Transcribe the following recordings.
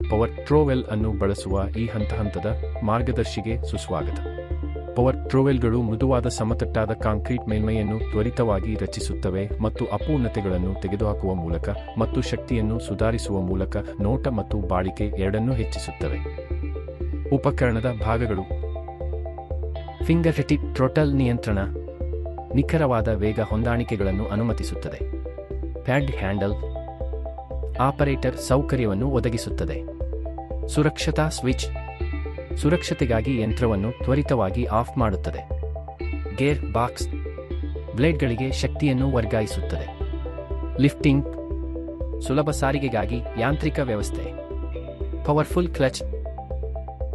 Power ಟ್ರೋವೆಲ್ ಅನ್ನು ಬಳಸುವ ಈ ಹಂತದ ಮಾರ್ಗದರ್ಶಿಗೆ ಸುಸ್ವಾಗತ. ಪವರ್ ಟ್ರೋವೆಲ್ಗಳು ಮೃದುವಾದ ಸಮತಟ್ಟಾದ ಕಾಂಕ್ರೀಟ್ ಮೇಲ್ಮೈಯನ್ನು ತ್ವರಿತವಾಗಿ ರಚಿಸುತ್ತವೆ ಮತ್ತು ಅಪೂರ್ಣತೆಗಳನ್ನು ತೆಗೆದುಹಾಕುವ ಮೂಲಕ ಮತ್ತು ಶಕ್ತಿಯನ್ನು ಸುಧಾರಿಸುವ ಮೂಲಕ ನೋಟ ಮತ್ತು ಬಾಳಿಕೆ ಎರಡನ್ನೂ ಹೆಚ್ಚಿಸುತ್ತವೆ. ಉಪಕರಣದ ಭಾಗಗಳು: ಫಿಂಗರ್ ಟಿಪ್ ಥ್ರೊಟಲ್ ನಿಯಂತ್ರಣ, ನಿಖರವಾದ ವೇಗ ಹೊಂದಾಣಿಕೆಗಳನ್ನು ಅನುಮತಿಸುತ್ತದೆ. ಪ್ಯಾಡ್ ಹ್ಯಾಂಡಲ್, ಆಪರೇಟರ್ ಸೌಕರ್ಯವನ್ನು ಒದಗಿಸುತ್ತದೆ. ಸುರಕ್ಷತಾ ಸ್ವಿಚ್, ಸುರಕ್ಷತೆಗಾಗಿ ಯಂತ್ರವನ್ನು ತ್ವರಿತವಾಗಿ ಆಫ್ ಮಾಡುತ್ತದೆ. ಗೇರ್ ಬಾಕ್ಸ್, ಬ್ಲೇಡ್ಗಳಿಗೆ ಶಕ್ತಿಯನ್ನು ವರ್ಗಾಯಿಸುತ್ತದೆ. ಲಿಫ್ಟಿಂಗ್, ಸುಲಭ ಸಾರಿಗೆಗಾಗಿ ಯಾಂತ್ರಿಕ ವ್ಯವಸ್ಥೆ. ಪವರ್ಫುಲ್ ಕ್ಲಚ್,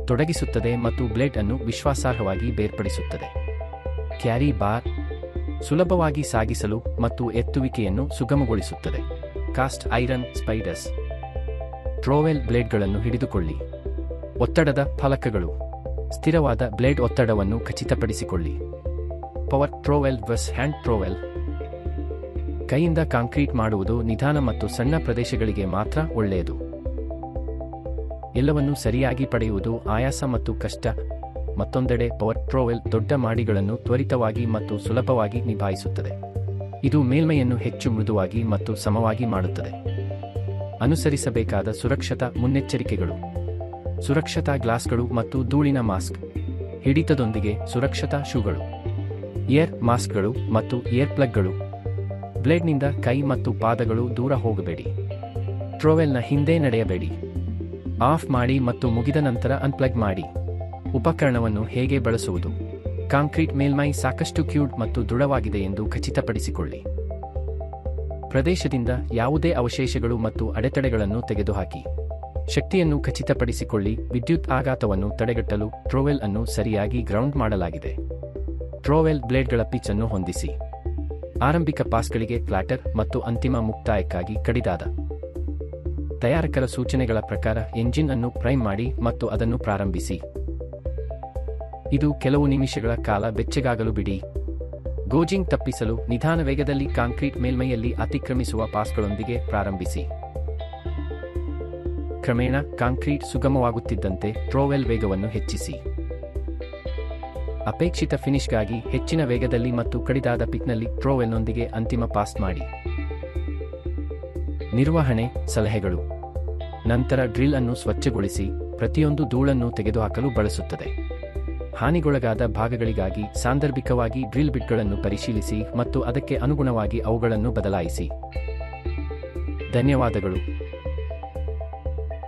ತೊಡಗಿಸುತ್ತದೆ ಮತ್ತು ಬ್ಲೇಡ್ ಅನ್ನು ವಿಶ್ವಾಸಾರ್ಹವಾಗಿ ಬೇರ್ಪಡಿಸುತ್ತದೆ. ಕ್ಯಾರಿ ಬಾರ್, ಸುಲಭವಾಗಿ ಸಾಗಿಸಲು ಮತ್ತು ಎತ್ತುವಿಕೆಯನ್ನು ಸುಗಮಗೊಳಿಸುತ್ತದೆ. ಕಾಸ್ಟ್ ಐರನ್ ಸ್ಪೈಡರ್ಸ್, ಟ್ರೋವೆಲ್ ಬ್ಲೇಡ್ಗಳನ್ನು ಹಿಡಿದುಕೊಳ್ಳಿ. ಒತ್ತಡದ ಫಲಕಗಳು, ಸ್ಥಿರವಾದ ಬ್ಲೇಡ್ ಒತ್ತಡವನ್ನು ಖಚಿತಪಡಿಸಿಕೊಳ್ಳಿ. ಪವರ್ ಟ್ರೋವೆಲ್ ವರ್ಸ್ ಹ್ಯಾಂಡ್ ಟ್ರೋವೆಲ್, ಕೈಯಿಂದ ಕಾಂಕ್ರೀಟ್ ಮಾಡುವುದು ನಿಧಾನ ಮತ್ತು ಸಣ್ಣ ಪ್ರದೇಶಗಳಿಗೆ ಮಾತ್ರ ಒಳ್ಳೆಯದು. ಎಲ್ಲವನ್ನೂ ಸರಿಯಾಗಿ ಪಡೆಯುವುದು ಆಯಾಸ ಮತ್ತು ಕಷ್ಟ. ಮತ್ತೊಂದೆಡೆ ಪವರ್ ಟ್ರೋವೆಲ್ ದೊಡ್ಡ ಮಾಡಿಗಳನ್ನು ತ್ವರಿತವಾಗಿ ಮತ್ತು ಸುಲಭವಾಗಿ ನಿಭಾಯಿಸುತ್ತದೆ. ಇದು ಮೇಲ್ಮೈಯನ್ನು ಹೆಚ್ಚು ಮೃದುವಾಗಿ ಮತ್ತು ಸಮವಾಗಿ ಮಾಡುತ್ತದೆ. ಅನುಸರಿಸಬೇಕಾದ ಸುರಕ್ಷತಾ ಮುನ್ನೆಚ್ಚರಿಕೆಗಳು: ಸುರಕ್ಷತಾ ಗ್ಲಾಸ್ಗಳು ಮತ್ತು ಧೂಳಿನ ಮಾಸ್ಕ್, ಹಿಡಿತದೊಂದಿಗೆ ಸುರಕ್ಷತಾ ಶೂಗಳು, ಏರ್ ಮಾಸ್ಕ್ಗಳು ಮತ್ತು ಏರ್ ಪ್ಲಗ್ಗಳು. ಬ್ಲೇಡ್ನಿಂದ ಕೈ ಮತ್ತು ಪಾದಗಳು ದೂರ ಹೋಗಬೇಡಿ. ಟ್ರೋವೆಲ್ನ ಹಿಂದೆ ನಡೆಯಬೇಡಿ. ಆಫ್ ಮಾಡಿ ಮತ್ತು ಮುಗಿದ ನಂತರ ಅನ್ಪ್ಲಗ್ ಮಾಡಿ. ಉಪಕರಣವನ್ನು ಹೇಗೆ ಬಳಸುವುದು: ಕಾಂಕ್ರೀಟ್ ಮೇಲ್ಮೈ ಸಾಕಷ್ಟು ಕ್ಯೂಡ್ ಮತ್ತು ದೃಢವಾಗಿದೆ ಎಂದು ಖಚಿತಪಡಿಸಿಕೊಳ್ಳಿ. ಪ್ರದೇಶದಿಂದ ಯಾವುದೇ ಅವಶೇಷಗಳು ಮತ್ತು ಅಡೆತಡೆಗಳನ್ನು ತೆಗೆದುಹಾಕಿ. ಶಕ್ತಿಯನ್ನು ಖಚಿತಪಡಿಸಿಕೊಳ್ಳಿ. ವಿದ್ಯುತ್ ಆಘಾತವನ್ನು ತಡೆಗಟ್ಟಲು ಟ್ರೋವೆಲ್ ಅನ್ನು ಸರಿಯಾಗಿ ಗ್ರೌಂಡ್ ಮಾಡಲಾಗಿದೆ. ಟ್ರೋವೆಲ್ ಬ್ಲೇಡ್ಗಳ ಪಿಚ್ ಅನ್ನು ಹೊಂದಿಸಿ. ಆರಂಭಿಕ ಪಾಸ್ಗಳಿಗೆ ಫ್ಲಾಟರ್ ಮತ್ತು ಅಂತಿಮ ಮುಕ್ತಾಯಕ್ಕಾಗಿ ಕಡಿದಾದ. ತಯಾರಕರ ಸೂಚನೆಗಳ ಪ್ರಕಾರ ಎಂಜಿನ್ ಅನ್ನು ಪ್ರೈಮ್ ಮಾಡಿ ಮತ್ತು ಅದನ್ನು ಪ್ರಾರಂಭಿಸಿ. ಇದು ಕೆಲವು ನಿಮಿಷಗಳ ಕಾಲ ಬೆಚ್ಚಗಾಗಲು ಬಿಡಿ. ಗೋಜಿಂಗ್ ತಪ್ಪಿಸಲು ನಿಧಾನ ವೇಗದಲ್ಲಿ ಕಾಂಕ್ರೀಟ್ ಮೇಲ್ಮೈಯಲ್ಲಿ ಅತಿಕ್ರಮಿಸುವ ಪಾಸ್ಗಳೊಂದಿಗೆ ಪ್ರಾರಂಭಿಸಿ. ಕ್ರಮೇಣ ಕಾಂಕ್ರೀಟ್ ಸುಗಮವಾಗುತ್ತಿದ್ದಂತೆ ಟ್ರೋವೆಲ್ ವೇಗವನ್ನು ಹೆಚ್ಚಿಸಿ. ಅಪೇಕ್ಷಿತ ಫಿನಿಶ್ಗಾಗಿ ಹೆಚ್ಚಿನ ವೇಗದಲ್ಲಿ ಮತ್ತು ಕಡಿದಾದ ಪಿಕ್ನಲ್ಲಿ ಟ್ರೋವೆಲ್ನೊಂದಿಗೆ ಅಂತಿಮ ಪಾಸ್ ಮಾಡಿ. ನಿರ್ವಹಣೆ ಸಲಹೆಗಳು: ನಂತರ ಡ್ರಿಲ್ ಅನ್ನು ಸ್ವಚ್ಛಗೊಳಿಸಿ. ಪ್ರತಿಯೊಂದು ಧೂಳನ್ನು ತೆಗೆದುಹಾಕಲು ಬಳಸುತ್ತದೆ. ಹಾನಿಗೊಳಗಾದ ಭಾಗಗಳಿಗಾಗಿ ಸಾಂದರ್ಭಿಕವಾಗಿ ಡ್ರಿಲ್ ಬಿಟ್ಗಳನ್ನು ಪರಿಶೀಲಿಸಿ ಮತ್ತು ಅದಕ್ಕೆ ಅನುಗುಣವಾಗಿ ಅವುಗಳನ್ನು ಬದಲಾಯಿಸಿ. ಧನ್ಯವಾದಗಳು.